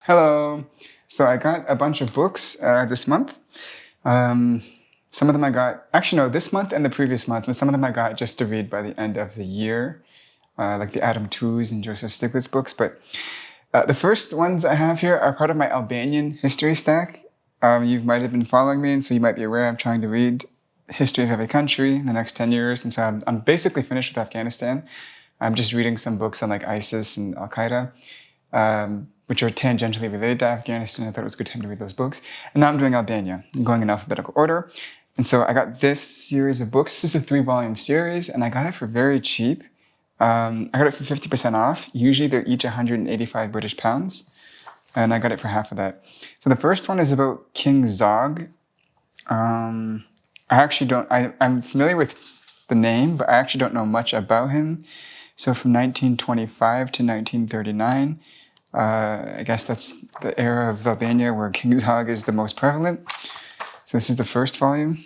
Hello. So I got a bunch of books this month. Um, some of them I got, actually no, this month and the previous month, and some of them I got just to read by the end of the year, like the Adam Tooze and Joseph Stiglitz books. But the first ones I have here are part of my Albanian history stack. You might have been following me, and so you might be aware I'm trying to read history of every country in the next 10 years. And so I'm basically finished with Afghanistan. I'm just reading some books on like ISIS and Al Qaeda, which are tangentially related to Afghanistan. I thought it was a good time to read those books. And now I'm doing Albania. I'm going in alphabetical order. And so I got this series of books. This is a 3-volume series, and I got it for very cheap. I got it for 50% off. Usually they're each 185 British pounds, and I got it for half of that. So the first one is about King Zog. I'm familiar with the name, but I actually don't know much about him. So from 1925 to 1939, I guess that's the era of Albania where King Zog is the most prevalent. So this is the first volume,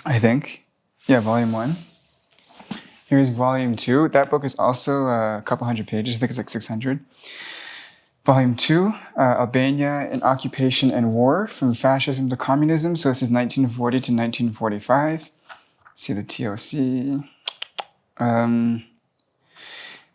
I think. Yeah, volume 1. Here's volume 2. That book is also a couple hundred pages. I think it's like 600. Volume 2, Albania in Occupation and War, from Fascism to Communism. So this is 1940 to 1945. See the TOC.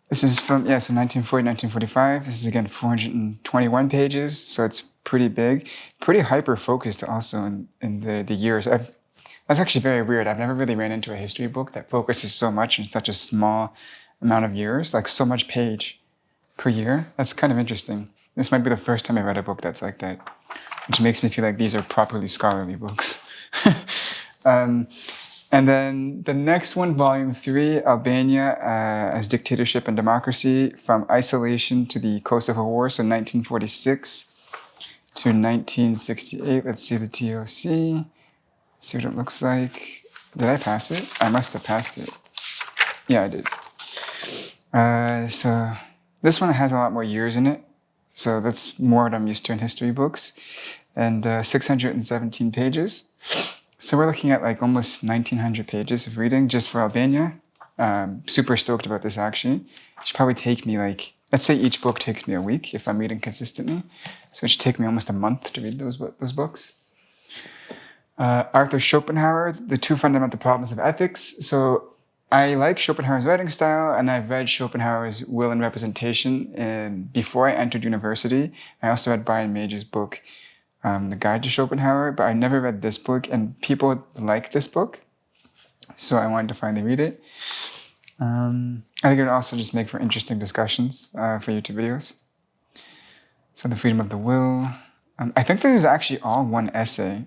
This is from, so 1940, 1945. This is, again, 421 pages, so it's pretty big. Pretty hyper-focused also in the years. That's actually very weird. I've never really ran into a history book that focuses so much in such a small amount of years, like so much page per year. That's kind of interesting. This might be the first time I read a book that's like that, which makes me feel like these are properly scholarly books. And then the next one, volume 3, Albania as Dictatorship and Democracy, from Isolation to the Kosovo War, so 1946 to 1968. Let's see the TOC. See what it looks like. Did I pass it? I must have passed it. Yeah, I did. So this one has a lot more years in it. So that's more what I'm used to in history books. And 617 pages. So we're looking at like almost 1,900 pages of reading just for Albania. Super stoked about this, actually. It should probably take me let's say each book takes me a week if I'm reading consistently. So it should take me almost a month to read those books. Arthur Schopenhauer, The Two Fundamental Problems of Ethics. So I like Schopenhauer's writing style, and I've read Schopenhauer's Will and Representation before I entered university. I also read Brian Mage's book, The Guide to Schopenhauer, but I never read this book, and people like this book, so I wanted to finally read it. I think it would also just make for interesting discussions for YouTube videos. So The Freedom of the Will. I think this is actually all one essay.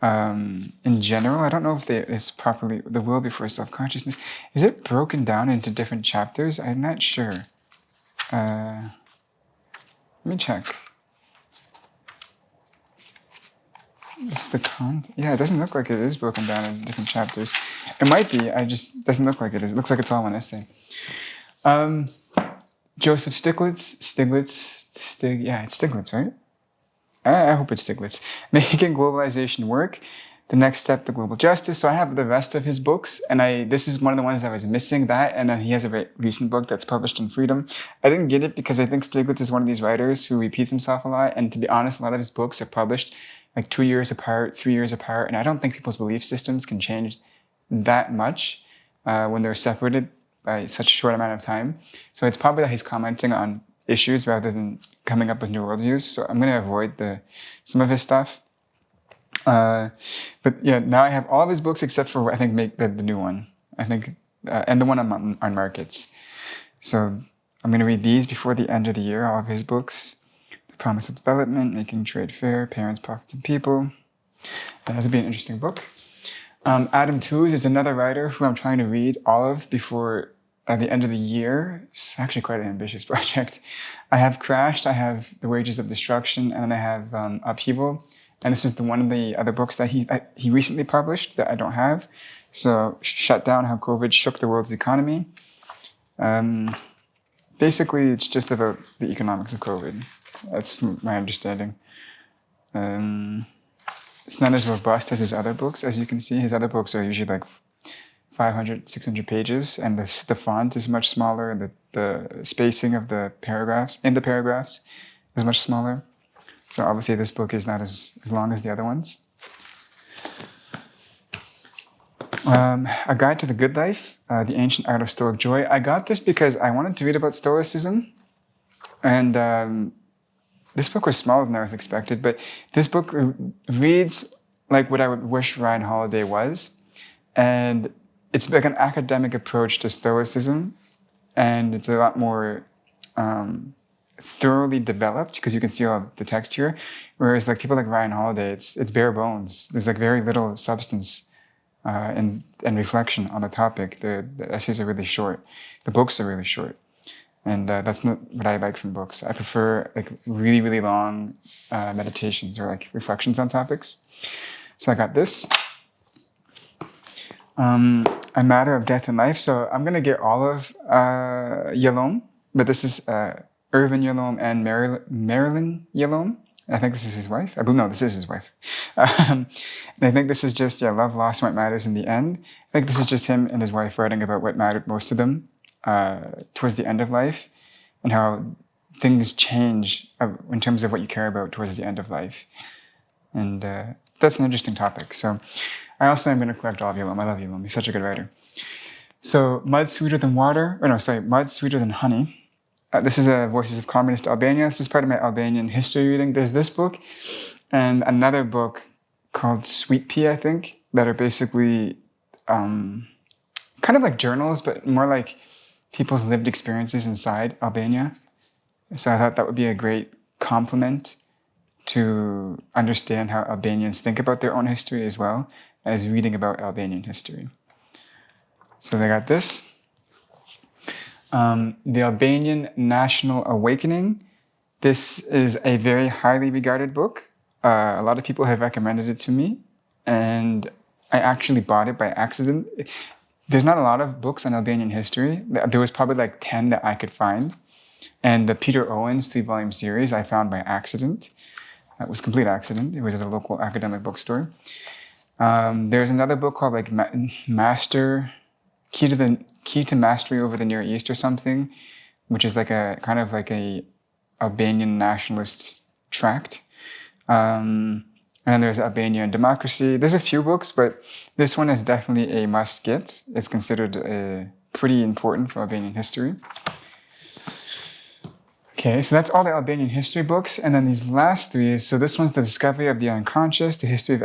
In general, I don't know if it's properly the will before self-consciousness. Is it broken down into different chapters? I'm not sure. Let me check. It's the yeah, it doesn't look like it is broken down into different chapters. It might be. Doesn't look like it is. It looks like it's all one essay. Joseph Stiglitz. Yeah, it's Stiglitz, right? I hope it's Stiglitz. Making Globalization Work, The Next Step to Global Justice. So I have the rest of his books, and this is one of the ones I was missing, that, and then he has a very recent book that's published in Freedom. I didn't get it because I think Stiglitz is one of these writers who repeats himself a lot, and to be honest, a lot of his books are published like 2 years apart, 3 years apart, and I don't think people's belief systems can change that much when they're separated by such a short amount of time. So it's probably that he's commenting on issues rather than coming up with new worldviews. So I'm going to avoid some of his stuff. But yeah, now I have all of his books except for, I think, the new one. I think, and the one on markets. So I'm going to read these before the end of the year, all of his books. The Promise of Development, Making Trade Fair, Parents, Profits, and People. That'll be an interesting book. Adam Tooze is another writer who I'm trying to read all of before the end of the year. It's actually quite an ambitious project. I have Crashed, I have The Wages of Destruction, and then I have Upheaval. And this is one of the other books that he recently published that I don't have. So, Shut Down, How COVID Shook the World's Economy. Basically, it's just about the economics of COVID. That's from my understanding. It's not as robust as his other books. As you can see, his other books are usually like 500, 600 pages, and the font is much smaller, and the spacing of the paragraphs is much smaller. So obviously this book is not as long as the other ones. A Guide to the Good Life, The Ancient Art of Stoic Joy. I got this because I wanted to read about Stoicism. And this book was smaller than I was expected, but this book reads like what I would wish Ryan Holiday was. And it's like an academic approach to Stoicism. And it's a lot more thoroughly developed because you can see all the text here. Whereas like people like Ryan Holiday, it's bare bones. There's like very little substance and reflection on the topic. The essays are really short. The books are really short. And that's not what I like from books. I prefer like really, really long meditations or like reflections on topics. So I got this. A Matter of Death and Life. So I'm going to get all of Yalom, but this is Irvin Yalom and Marilyn Yalom. I think this is his wife. No, this is his wife. And I think this is just, love, loss, what matters in the end. I think this is just him and his wife writing about what mattered most to them towards the end of life and how things change in terms of what you care about towards the end of life. And that's an interesting topic. So I also am going to collect all of Yalom. I love Yalom. He's such a good writer. So Mud Sweeter Than Water, Mud Sweeter Than Honey. This is Voices of Communist Albania. This is part of my Albanian history reading. There's this book and another book called Sweet Pea, I think, that are basically kind of like journals, but more like people's lived experiences inside Albania. So I thought that would be a great complement to understand how Albanians think about their own history as well as reading about Albanian history. So they got this. The Albanian National Awakening. This is a very highly regarded book. A lot of people have recommended it to me, and I actually bought it by accident. There's not a lot of books on Albanian history. There was probably like 10 that I could find. And the Peter Owens 3-volume series I found by accident. It was complete accident. It was at a local academic bookstore. There's another book called like Key to Mastery Over the Near East or something, which is like a kind of like a Albanian nationalist tract. And then there's Albania and Democracy. There's a few books, but this one is definitely a must get. It's considered pretty important for Albanian history. Okay, so that's all the Albanian history books. And then these last three, so this one's The Discovery of the Unconscious, The History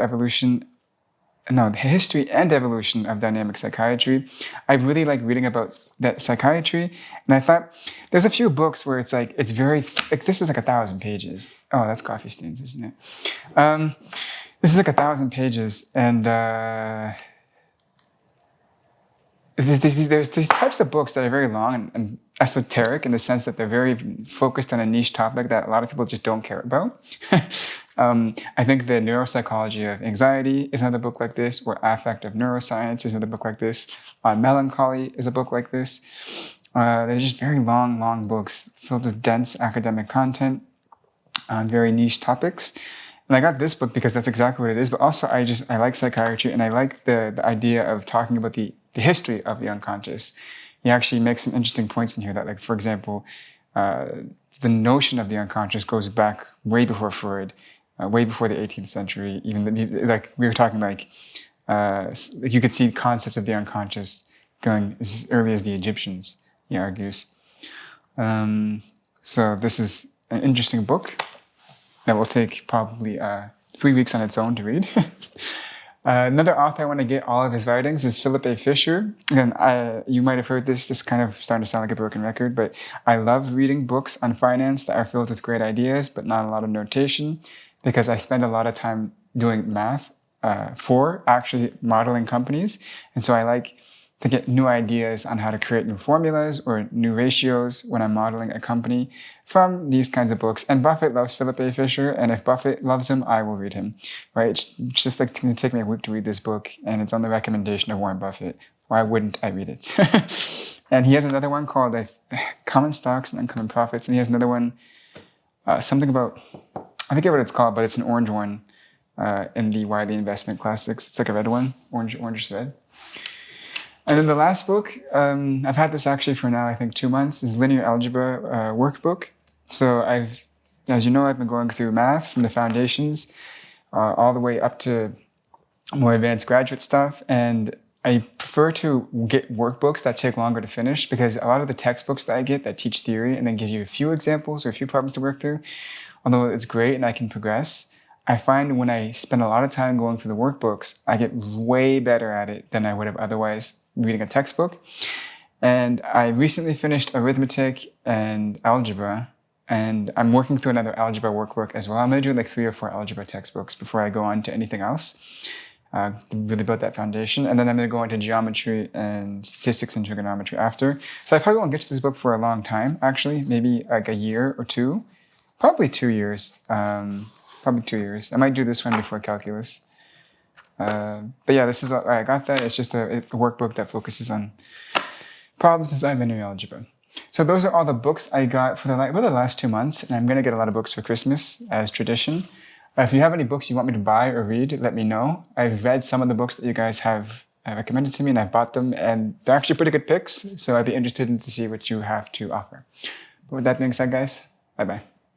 and Evolution of Dynamic Psychiatry. I really like reading about that psychiatry. And I thought there's a few books where it's like, it's very, like this is like 1,000 pages. Oh, that's coffee stains, isn't it? This is like 1,000 pages. And there's these types of books that are very long and esoteric in the sense that they're very focused on a niche topic that a lot of people just don't care about. I think The Neuropsychology of Anxiety is another book like this, or Affective Neuroscience is another book like this. Melancholy is a book like this. They're just very long books filled with dense academic content on very niche topics. And I got this book because that's exactly what it is, but also I like psychiatry and I like the idea of talking about the history of the unconscious. He actually makes some interesting points in here that, like, for example, the notion of the unconscious goes back way before Freud, way before the 18th century. Even like we were talking, like you could see concepts of the unconscious going as early as the Egyptians, he argues. So this is an interesting book that will take probably 3 weeks on its own to read. Another author I want to get all of his writings is Philip A. Fisher. And you might have heard this kind of starting to sound like a broken record, but I love reading books on finance that are filled with great ideas, but not a lot of notation, because I spend a lot of time doing math for actually modeling companies. And so I like to get new ideas on how to create new formulas or new ratios when I'm modeling a company from these kinds of books. And Buffett loves Philip A. Fisher, and if Buffett loves him, I will read him, right? It's just like going to take me a week to read this book, and it's on the recommendation of Warren Buffett. Why wouldn't I read it? And he has another one called Common Stocks and Uncommon Profits, and he has another one, something about, I forget what it's called, but it's an orange one in the Wiley Investment Classics. It's like a red one, orange red. And then the last book, I've had this actually for now, I think 2 months, is Linear Algebra Workbook. So As you know, I've been going through math from the foundations all the way up to more advanced graduate stuff. And I prefer to get workbooks that take longer to finish, because a lot of the textbooks that I get that teach theory and then give you a few examples or a few problems to work through, although it's great and I can progress, I find when I spend a lot of time going through the workbooks, I get way better at it than I would have otherwise reading a textbook. And I recently finished arithmetic and algebra, and I'm working through another algebra workbook as well. I'm going to do like 3 or 4 algebra textbooks before I go on to anything else. Really build that foundation. And then I'm going to go into geometry and statistics and trigonometry after. So I probably won't get to this book for a long time, actually, maybe like a year or 2. Probably 2 years. Probably 2 years. I might do this one before calculus. But yeah, this is all, I got that. It's just a workbook that focuses on problems inside linear algebra. So those are all the books I got for the last 2 months, and I'm going to get a lot of books for Christmas as tradition. If you have any books you want me to buy or read, let me know. I've read some of the books that you guys have recommended to me, and I've bought them, and they're actually pretty good picks, so I'd be interested to see what you have to offer. But with that being said, guys, bye-bye.